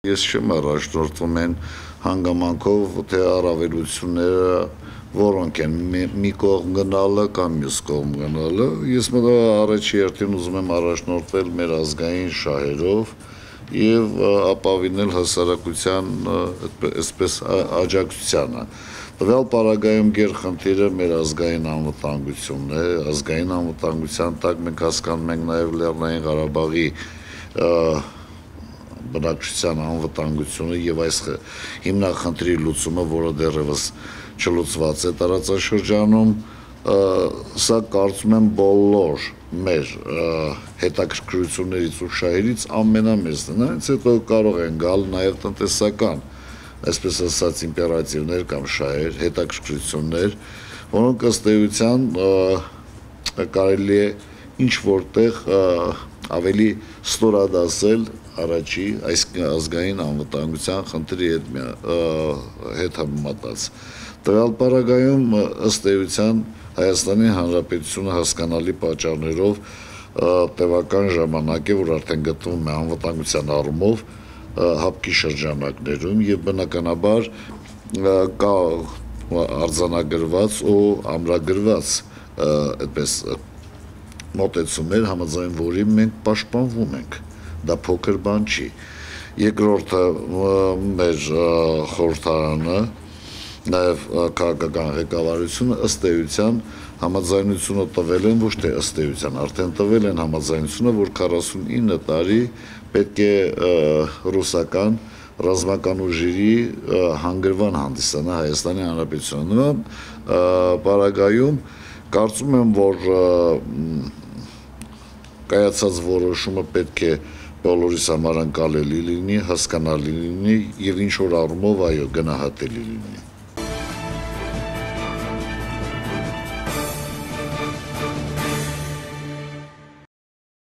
Ես չեմ առաջնորդվում են հանգամանքով, թե առավելությունները որոնք են մի կողմ գնալը կամ մյուս կողմ գնալը, ես առաջի հերթին ուզում եմ առաջնորդվել մեր ազգային շահերով եւ ապավինել հասարակության այսպես աջակցությանը։ Տվյալ պարագայում գերխնդիրը մեր ազգային անվտանգությունն է, ազգային անվտանգության տակ մենք հասկանում ենք նաեւ Լեռնային Ղարաբաղի բնակչության անվտանգությունը եւ այս հիմնախնդրի լուծումը, որը դեռևս չլուծված է տարածաշրջանում, սա կարծում եմ բոլոր մեր հետաքրքրություններից ու շահերից ամենամեծն է, այնց հետո կարող են գալ նաեւ տնտեսական, այսպես ասած, իմպերատիվներ կամ շահեր, հետաքրքրություններ, որոնք ըստ էության կարելի է ինչ որտեղ ավելի ստորադասել առաջի այս ազգային անվտանգության խնդրի հետ համեմատած։ Տվյալ պարագայում ըստ էության Հայաստանի Հանրապետությունը հասկանալի պատճառներով տևական ժամանակ է, որ արդեն գտնվում է անվտանգության առումով հապկի շրջանակներում եւ բնականաբար կա արձանագրված ու ամրագրված այդպես մոտեցումներ, համաձայն որի մենք պաշտպանվում ենք, դա փոքր բան չի։ Երկրորդը մեր խորհրդարանը, նաև քաղաքական ղեկավարությունը ըստ էության համաձայնությունը տվել են, ոչ թե ըստ էության, արդեն տվել են համաձայնությունը, որ 49 տարի պետք է ռուսական ռազմական ուժերի հանգրվան հանդիսանա Հայաստանի Հանրապետությունը։ Նման պարագայում կարծում եմ, որ կայացած որոշումը պետք է բոլորիս համար անկալելի լինի, հասկանալի լինի եւ ինչ որ առումով այո գնահատելի լինի։